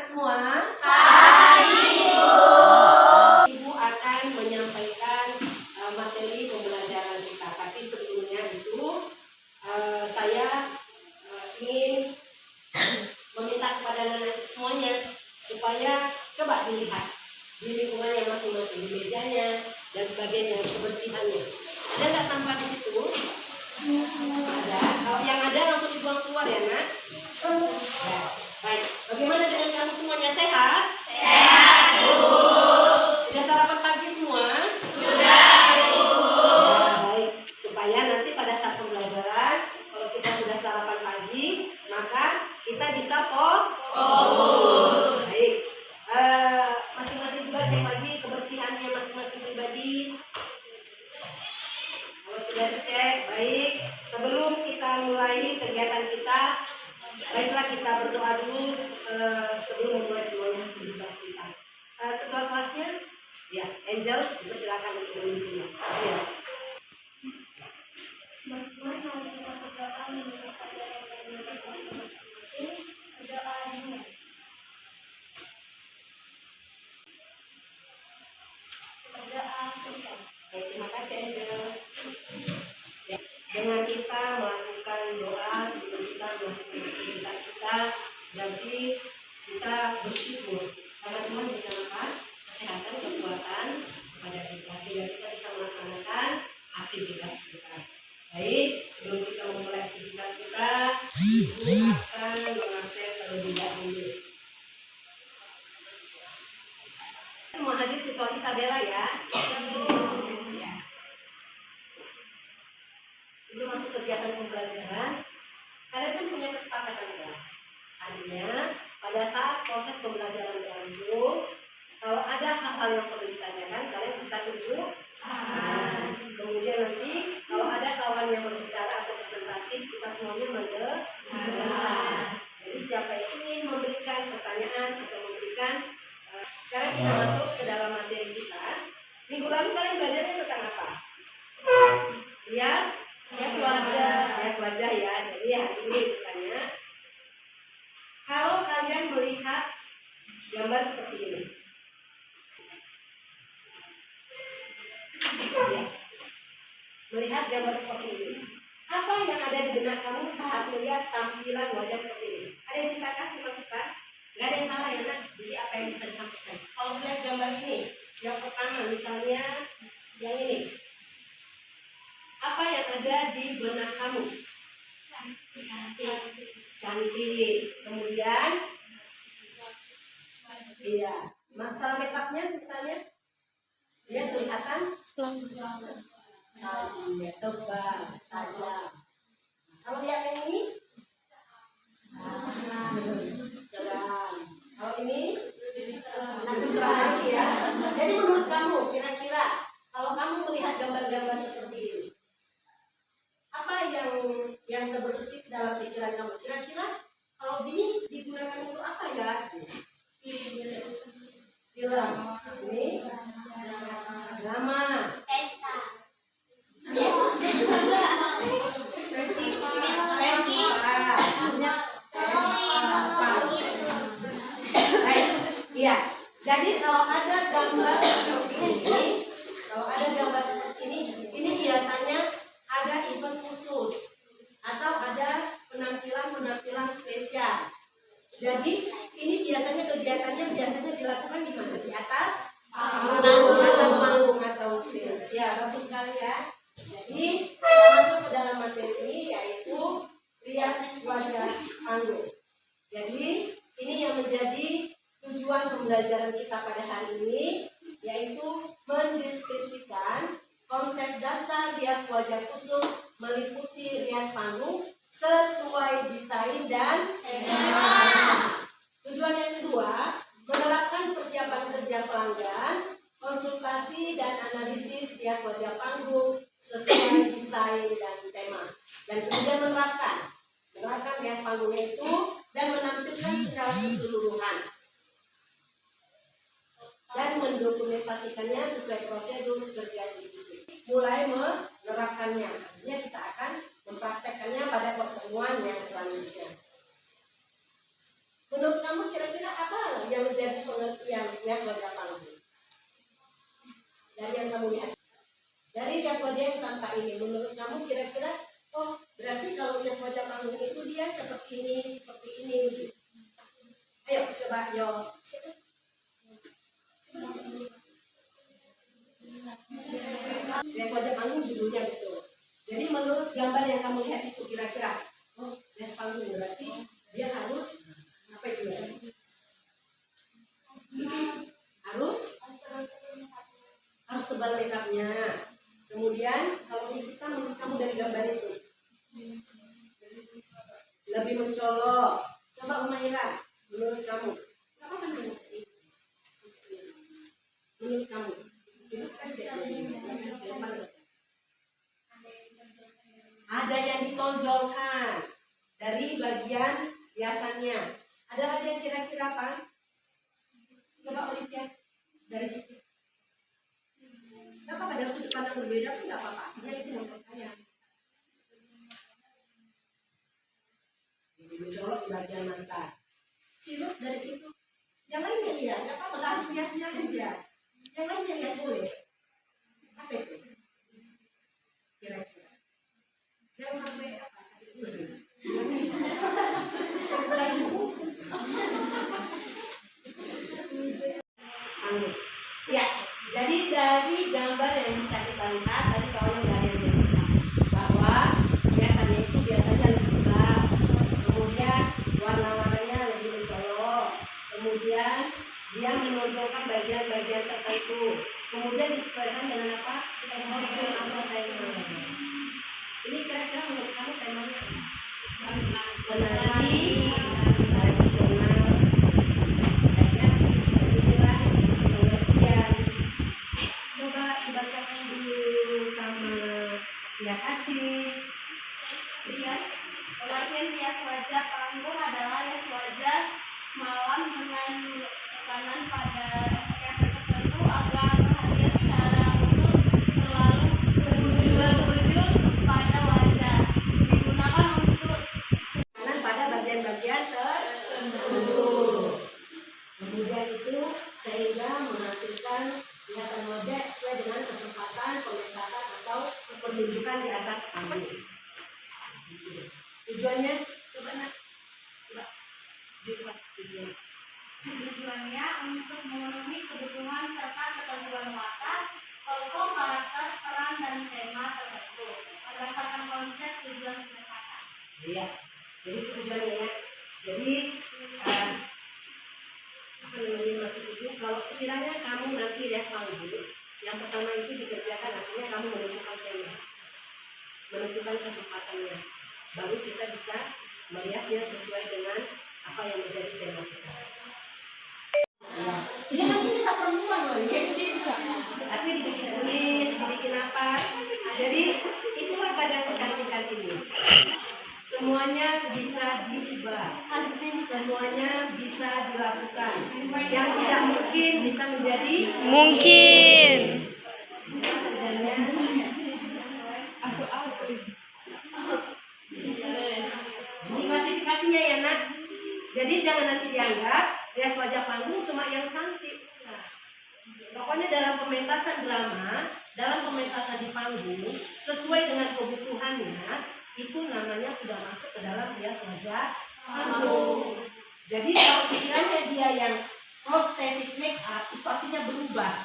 semua? Hai Ibu. Ibu akan menyampaikan materi pembelajaran kita. Tapi sebelumnya itu saya ingin meminta kepada anak-anak semuanya supaya coba dilihat di lingkungannya masing-masing, di mejanya dan sebagainya, kebersihannya. Ada nggak sampah di situ? Ada. Kalau yang ada langsung dibuang keluar ya, Nak? Ya. Baik. Bagaimana dengan kamu semuanya, sehat? Sehat, Bu. Sudah sarapan pagi semua? Sudah, Bu. Ya, baik. Supaya nanti pada saat pembelajaran, kalau kita sudah sarapan pagi, maka kita bisa fokus. Baik. Masing-masing juga cek lagi kebersihannya masing-masing pribadi. Kalau sudah dicek, baik. Sebelum kita mulai kegiatan kita, baiklah kita berdoa dulu sebelum memulai semuanya aktivitas kita. Ketua kelasnya, ya, Angel, dipersilakan untuk memimpinnya. Ya. Mari kita berdoa menurut ajaran dan masing-masing. Berdoa dulu. Berdoa selesai. Baik, terima kasih Angel. Ya, dengan kita melakukan doa sebelum kita melakukan aktivitas kita, berarti kita bersyukur karena Tuhan berikan apa? Kesehatan, kekuatan kepada kita sehingga kita bisa melaksanakan aktivitas kita. Baik, sebelum kita memulai aktivitas kita, Ibu akan mengabsen terlebih dahulu. Semua hadir kecuali Isabella ya. Sebelum masuk kegiatan pembelajaran, kalian kan punya kesepakatan kelas. Artinya, pada saat proses pembelajaran berlangsung, kalau ada hal-hal yang perlu ditanyakan, kalian bisa tunjuk. Kemudian nanti, kalau ada kawan yang berbicara atau presentasi, kita semuanya mendengar. Jadi siapa yang ingin memberikan pertanyaan atau memberikan, sekarang kita masuk ke dalam materi kita. Minggu lalu kalian belajarnya tentang apa? Rias wajah ya. Jadi hari ini ditanya, kalau kalian melihat gambar seperti ini, ya, melihat gambar seperti ini, apa yang ada di benak kamu saat melihat tampilan wajah seperti ini? Ada yang bisa kasih masukan? Gak ada yang salah ya, Nak? Jadi apa yang bisa disampaikan? Kalau melihat gambar ini, yang pertama misalnya yang ini, apa yang ada di benak kamu? Cantik. Kemudian, iya, masalah makeupnya misalnya, dia kelihatan tebal, tajam. Kalau yang ini, serang. Kalau ini, nanti serang lagi ya. Jadi menurut kamu, kira-kira kalau kamu melihat gambar-gambar seperti ini, apa yang terbersit dalam pikiran kamu? Kira-kira kalau gini digunakan untuk apa ya? Film. Ini drama. Pesta. Iya. Jadi kalau ada gambar seperti ini biasanya ada event khusus atau ada penampilan spesial. Jadi ini biasanya kegiatannya dilakukan di mana? Di atas panggung atau stage. Ya, bagus sekali ya. Jadi kita masuk ke dalam materi ini yaitu rias wajah panggung. Jadi ini yang menjadi tujuan pembelajaran kita pada hari ini, yaitu mendeskripsikan konsep dasar rias wajah khusus meliputi rias panggung sesuai desain dan tema. Tujuan yang kedua, menerapkan persiapan kerja pelanggan, konsultasi dan analisis rias wajah panggung sesuai desain dan tema. Dan kemudian menerapkan rias panggungnya itu dan menampilkan secara keseluruhan dan mendokumentasikannya sesuai prosedur kerja industri. Mulai menerapkannya, artinya kita akan mempraktekkannya pada pertemuan yang selanjutnya. Menurut kamu kira-kira apa pengertian hias wajah panggung. Dari yang kamu lihat, dari hias wajah yang tanpa ini, menurut kamu kira-kira, oh berarti kalau hias wajah panggung itu dia seperti ini. Gitu. Ayo coba, yo. Hias wajah panggung judulnya gitu. Jadi menurut gambar yang kamu lihat itu kira-kira, oh hias panggung berarti dia harus apa itu ya? Harus tebal makeupnya. Kemudian kalau kita menurut kamu dari gambar itu lebih mencolok. Coba Umaira, menurut kamu apa kan menurut kamu itu ada yang ditonjolkan dari bagian hiasannya. Ada lagi yang kira-kira apa? Coba Olivia dari situ. Gak apa-apa, dari sudut pandang berbeda pun gak apa-apa. Artinya itu yang pertanyaan. Ini mencolok di bagian mata. Sirup dari situ. Yang lainnya lihat, gak apa-apa, gak harus hiasnya aja. Yang lainnya lihat boleh. Apa itu? Kira-kira. Jangan sampai apa sakit dulu. Ya, jadi dari gambar yang bisa kita lihat tadi kawan dari yang kita bahwa biasanya itu biasanya lebih gelap, kemudian warna-warnanya lebih mencolok, kemudian dia menonjolkan bagian-bagian tertentu, kemudian disesuaikan dengan apa? Kostum atau tema. Ini kira-kira menurut kamu temanya menari tradisional. Coba dibacakan dulu sama ya kasih. Pengertian hias wajah panggung adalah hias wajah malam dengan tekanan pada efek tertentu agar perhatian secara khusus tertuju pada wajah. Digunakan untuk Kanan pada bagian-bagian tertentu. Kemudian itu sehingga menghasilkan hiasan wajah sesuai dengan kesempatan pementasan atau pertunjukan di atas panggung. Tujuannya coba nak. tujuannya untuk memenuhi kebutuhan serta ketentuan watak, tokoh, karakter, peran, dan tema tertentu berdasarkan konsep tujuan pementasan. Iya, jadi itu tujuannya ya. Jadi apa namanya maksud itu? Kalau sekiranya kamu nanti hias panggung, yang pertama itu dikerjakan artinya kamu menentukan tema, menentukan kesempatannya, baru kita bisa meriasnya sesuai dengan apa yang menjadi tema kita. Ya. Ini nanti bisa perempuan loh, tapi dibikin tulis, dibikin apa? Jadi itulah badan kecantikan ini. Semuanya bisa diubah, semuanya bisa dilakukan. Yang tidak mungkin bisa menjadi Mungkin. Ini klasifikasinya ya nak. Jadi jangan nanti dianggap hias wajah panggung cuma yang cantik. Nah, pokoknya dalam pementasan drama, dalam pementasan di panggung, sesuai dengan kebutuhannya, itu namanya sudah masuk ke dalam hias wajah panggung. Jadi kalau sekiranya dia yang prosthetic make up, itu artinya berubah.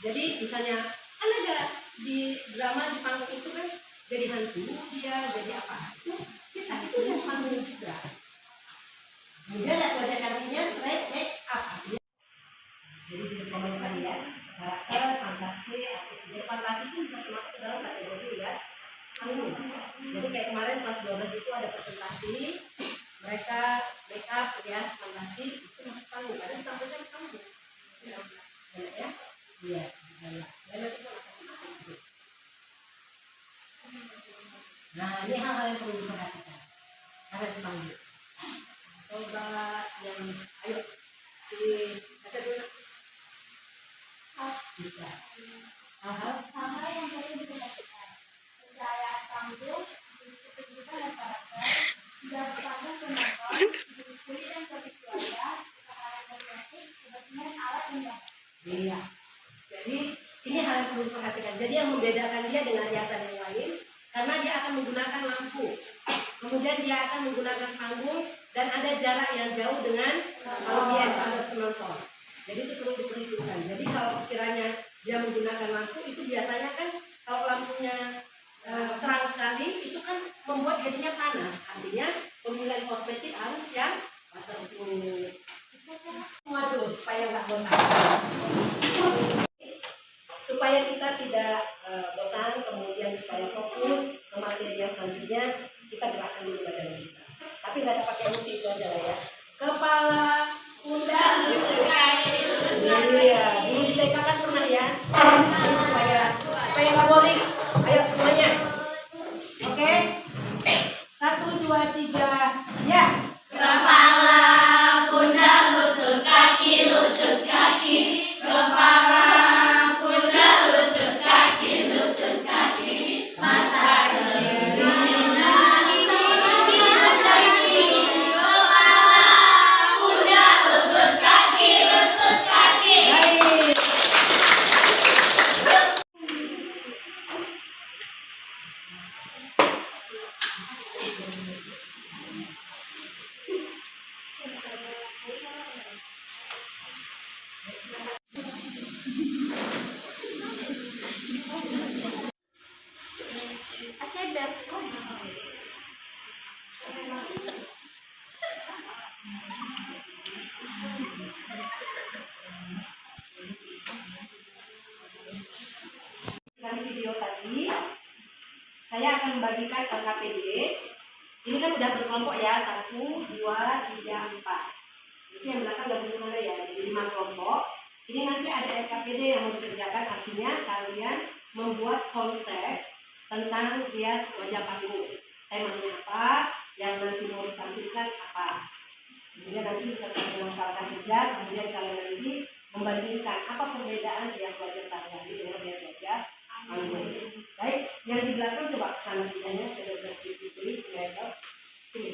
Jadi misalnya kan ada di drama di panggung itu kan jadi hantu dia, jadi apa? Itu bisa itu hias panggung juga. Kemudian hias wajah cantiknya straight make up. Jadi jenis komentar ya, karakter, fantasi, artis jadi fantasi itu bisa termasuk ke dalam kategori hias panggung. Jadi kayak kemarin kelas 12 itu ada presentasi, mereka make up hias fantasi itu masuk panggung, karena ditampilkan di panggung. Banyak ya? Iya, banyak. Nah ini hal-hal yang perlu diperhatikan karena di panggung. Coba yang ayo si baca dulu. Juga hal-hal yang perlu diperhatikan: pencahayaan panggung, ketunjukan dan karakter, tidak berpandang penonton, diskusi dan kondisi wajah, ketahanan Iya. Jadi ini hal yang perlu diperhatikan. Jadi yang membedakan dia dengan hiasan yang lain, karena dia akan menggunakan lampu, kemudian dia akan menggunakan panggung, dan ada jarak yang jauh dengan audiens atau penonton. Jadi itu perlu diperhitungkan. Jadi kalau sekiranya dia menggunakan lampu, itu biasanya kan kalau lampunya terang sekali, itu kan membuat jadinya panas. Artinya pemilihan kosmetik harus yang waterproof. Waduh, supaya nggak bosan. Supaya kita tidak bosan, kemudian supaya fokus ke materi yang selanjutnya, kita gerakkan dulu badan kita. Tapi nggak ada pakai emosi, itu aja lah ya. Kepala, pundak, lutut, kaki. Iya, dulu di TK kan pernah ya. Ini supaya nggak boring. Ayo semuanya. Oke. 1, 2, 3, ya. Kepala, pundak, lutut, kaki, kepala, pundak, lutut, kaki, mata, telinga, hidung, kaki, kepala, pundak, lutut, kaki. Baik. Dari video tadi, saya akan membagikan LKPD. Ini kan udah berkelompok ya, 1, 2, 3, 4. Itu yang belakang udah ke sana ya, jadi 5 kelompok. Ini nanti ada LKPD yang mau dikerjakan, artinya kalian membuat konsep tentang hias wajah panggung. Temanya apa, yang nanti mau ditampilkan apa. Kemudian nanti bisa kalian lengkapkan kerja, kemudian kalian nanti membandingkan apa perbedaan hias wajah sehari-hari dengan hias wajah panggung. Baik, yang di belakang coba kesana pindahnya, sudah bersih putih, lebar. Ini,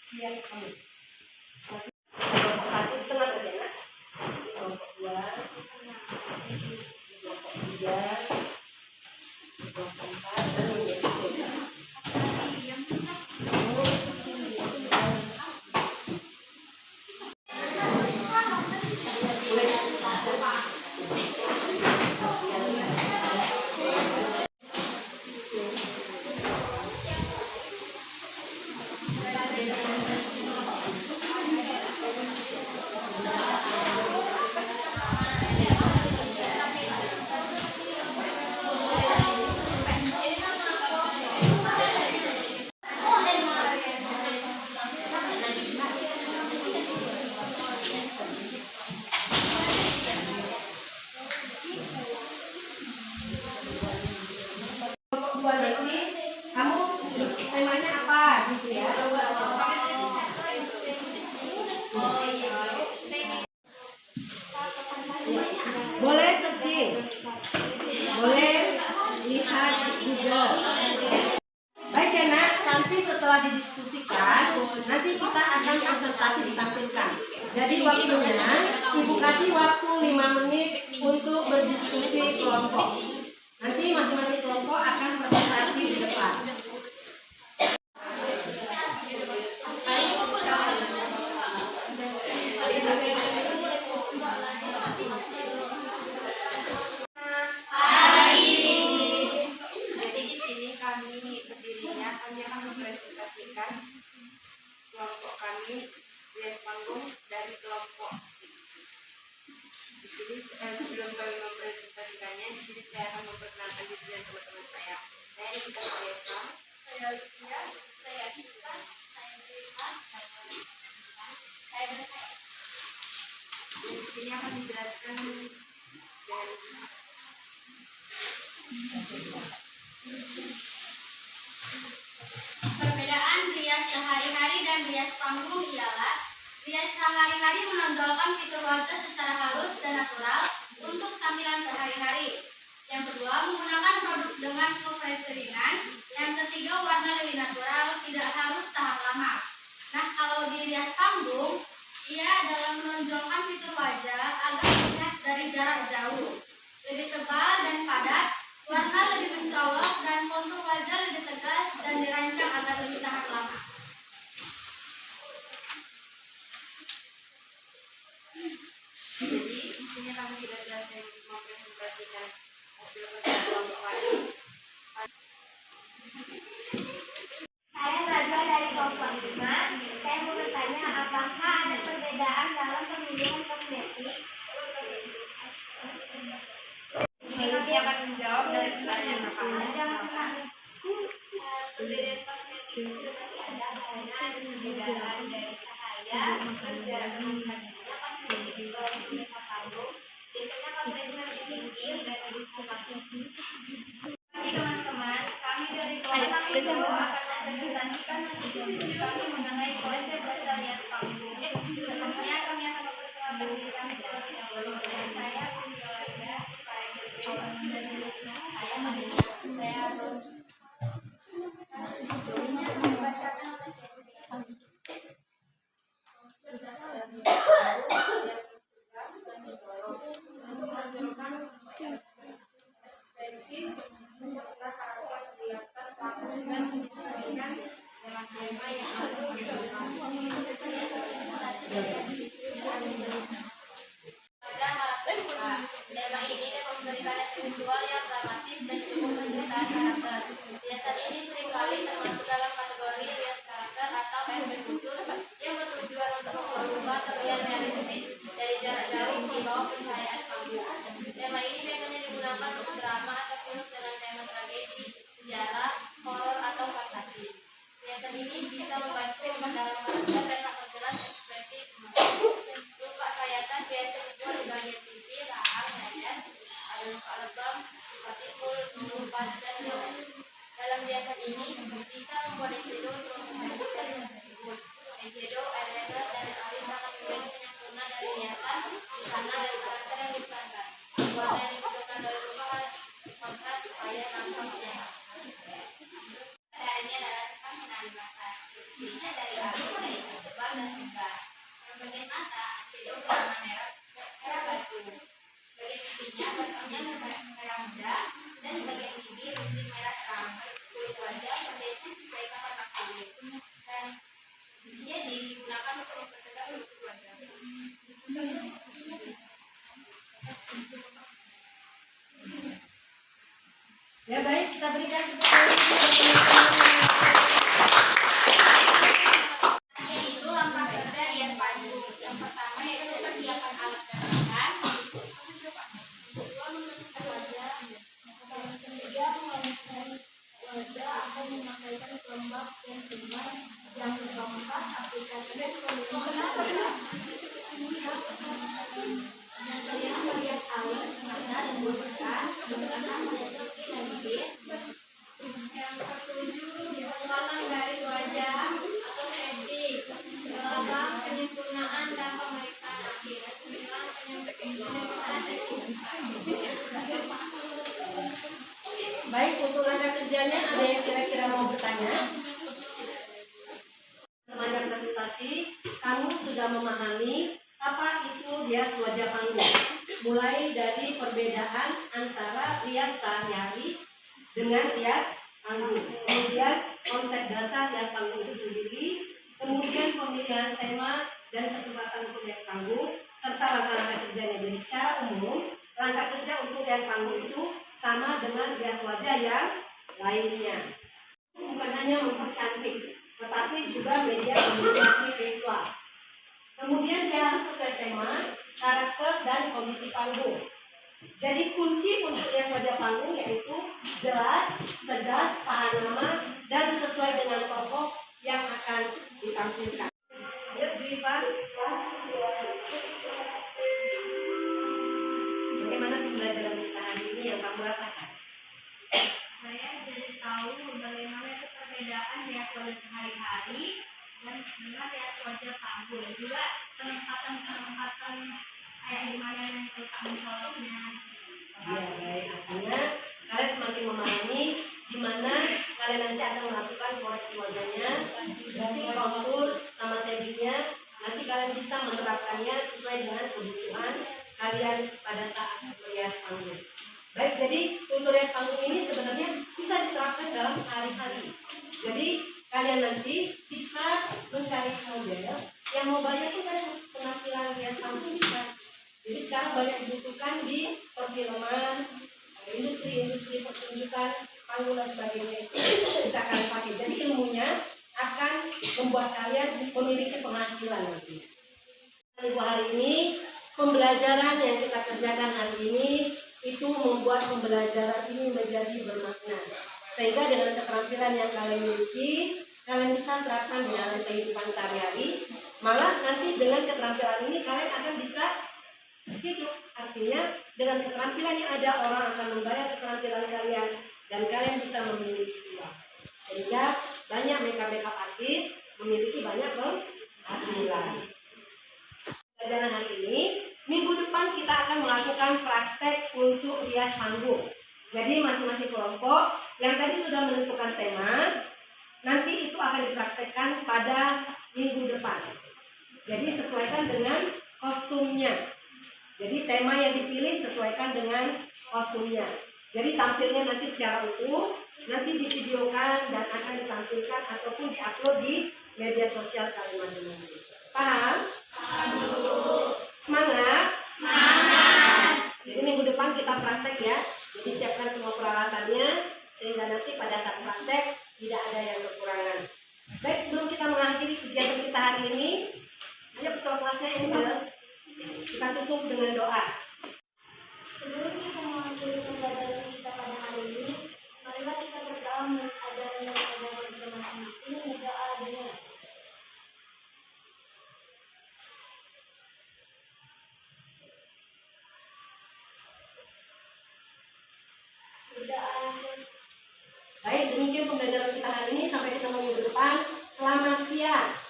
siap kamu. Kelompok 1 di tengah aja nak. Kelompok 2, kelompok 3, kelompok 4, dan ini ya. Nanti kamu temanya apa gitu ya. Boleh searching, boleh lihat Google. Baik ya nak, nanti setelah didiskusikan, nanti kita akan presentasi ditampilkan. Jadi waktunya, ibu kasih waktu 5 menit untuk berdiskusi kelompok. Nanti masing-masing kelompok akan presentasi di depan. Jadi di sini kami berdirinya, kami akan mempresentasikan kelompok kami hias panggung dari kelompok. Di sini sebelum kami mempresentasikannya, di sini saya akan memperkenalkan diri dan teman-teman saya. Saya Nikita Mariasa, Saya Lydia, saya Cita, saya Cita, saya Berkaya. dan di sini akan dijelaskan dan Perbedaan rias sehari-hari dan rias panggung ialah rias sehari-hari menonjolkan fitur wajah secara halus dan natural untuk tampilan sehari-hari. Yang kedua, menggunakan produk dengan coverage ringan. Yang ketiga, warna lebih natural, tidak harus tahan lama. Nah, kalau di rias panggung, ia adalah menonjolkan fitur wajah agar terlihat dari jarak jauh. Lebih tebal dan padat, warna lebih mencolok, dan kontur wajah lebih tegas dan dirancang agar lebih tahan lama. Jadi di sini kami sudah selesai mempresentasikan hasil kerja kelompok kami. Saya Najwa dari kelompok 5. Saya mau bertanya, apakah ada perbedaan dalam pemilihan kosmetik? Nanti akan menjawab dari pertanyaan kami. Perbedaan kosmetik itu pasti ada karena perbedaan dari cahaya, terus jarak kemungkinannya kosmetik itu mereka panggung. Biasanya kosmetik lebih tinggi dan lebih kuat. Jadi teman-teman, kami dari kelompok itu akan mempresentasikan hasil kami mengenai konsep dasar rias panggung. Sebelumnya kami akan memperkenalkan diri kami terlebih dahulu. Saya Yolanda, saya Madina, saya Arun. Tema ini dapat memberikan visual yang dramatis dan cukup menciptakan karakter. Riasan ini seringkali termasuk dalam kategori rias karakter atau efek khusus yang bertujuan untuk mengubah terlihat realistis dari jarak jauh di bawah pencahayaan panggung. Tema ini biasanya digunakan untuk drama atau film dengan tema tragedi, sejarah, horor atau fantasi. Riasan ini bisa membantu memperdalam karakter dan memperjelas ekspresi luka sayatan biasa dijual di bagian pipi, rahang, leher. Ada luka lebam, seperti pul, mengelupas, dan jauh. Dalam riasan ini bisa membuat eyeshadow untuk menghasilkan tersebut. Eyeshadow, eyeliner, dan alis akan menjadi penyempurna dari riasan, busana, dan karakter yang diperankan. Warna yang dibutuhkan dari luka harus kontras supaya nampak sehat. Hari ini adalah tentang menari mata. Cirinya dari alis yaitu tebal dan tegas. Yang bagian mata, eyeshadow berwarna merah batu. Bagian pipinya, baskomnya merah muda, dan di bagian bibir lipstik merah terang. Kulit wajah, foundation sesuaikan warna kulit. Dan shading digunakan untuk mempertegas struktur wajah. Ya baik, kita berikan tepuk tangan kepada teman-teman. Yaitu langkah kerja rias panggung. Yang pertama yaitu persiapan alat dan bahan. Kedua, membersihkan wajah. Ketiga, mengoleskan wajah atau memakaikan pelembab dan primer. Yang keempat, aplikasi pembersih. Yang kelima, merias alis, mata, dan muka. Menggunakan foundation dan lipstick. Yang ketujuh, penguatan garis wajah atau shading. Delapan, penyempurnaan dan pemeriksaan akhir. Sembilan, penyempurnaan Baik, untuk langkah kerjanya ada yang kira-kira mau bertanya? Semuanya presentasi, kamu sudah memahami apa itu rias wajah panggung. Mulai dari perbedaan antara rias sehari-hari dengan rias panggung. Kemudian konsep dasar rias panggung itu sendiri. Kemudian pemilihan tema dan kesempatan untuk rias panggung. Serta langkah-langkah kerjanya. Jadi secara umum, langkah kerja untuk rias panggung itu sama dengan rias wajah yang lainnya. Bukan hanya mempercantik, tetapi juga media komunikasi visual. Kemudian dia harus sesuai tema, karakter, dan kondisi panggung. Jadi kunci untuk rias wajah panggung yaitu jelas, tegas, tahan lama, dan sesuai dengan tokoh yang akan ditampilkan. Yuk, Juifa. Bagaimana pembelajaran kita hari ini yang kamu rasakan? Saya jadi tahu bagaimana itu perbedaan rias wajah sehari-hari dan dengan rias wajah panggung. Juga penempatan kayak gimana yang kita mencoloknya. Ya, baik. Artinya kalian semakin memahami di mana kalian nanti akan melakukan koreksi wajahnya, berarti kontur sama shadingnya. Nanti kalian bisa menerapkannya sesuai dengan kebutuhan kalian pada saat merias panggung. Baik, jadi untuk rias panggung ini sebenarnya bisa diterapkan dalam sehari-hari. Jadi kalian nanti bisa mencari model yang mau banyak pun kan penampilan rias panggung bisa. Jadi sekarang banyak dibutuhkan di perfilman, industri-industri pertunjukan, panggung dan sebagainya itu bisa kalian pakai. Jadi ilmunya akan membuat kalian memiliki penghasilan nanti. Ibu hari ini pembelajaran yang kita kerjakan hari ini itu membuat pembelajaran ini menjadi bermakna. Sehingga dengan keterampilan yang kalian miliki, kalian bisa terapkan di dalam kehidupan sehari-hari. Malah nanti dengan keterampilan ini kalian akan bisa hidup. Artinya dengan keterampilan yang ada, orang akan membayar keterampilan kalian dan kalian bisa memiliki uang. Sehingga banyak makeup artis memiliki banyak penghasilan. Pelajaran hari ini, minggu depan kita akan melakukan praktek untuk rias panggung. Jadi masing-masing kelompok yang tadi sudah menentukan tema, nanti itu akan dipraktekkan pada minggu depan. Jadi sesuaikan dengan kostumnya. Jadi tema yang dipilih sesuaikan dengan kostumnya. Jadi tampilnya nanti secara utuh, nanti divideokan dan akan ditampilkan ataupun diupload di media sosial kalian masing-masing. Paham? Semangat? Semangat! Jadi minggu depan kita praktek ya. Jadi siapkan semua peralatannya sehingga nanti pada saat praktek tidak ada yang kekurangan. Baik, sebelum kita mengakhiri kegiatan kita hari ini, ayo ketua kelasnya Angel, kita tutup dengan doa. Sebelum kita mengakhiri pembelajaran kita pada hari ini, marilah kita berdoa menurut ajaran yang ada kita masing-masing. Berdoa dengan Baik, demikian pembelajaran kita hari ini. Sampai ketemu minggu depan. Selamat siang.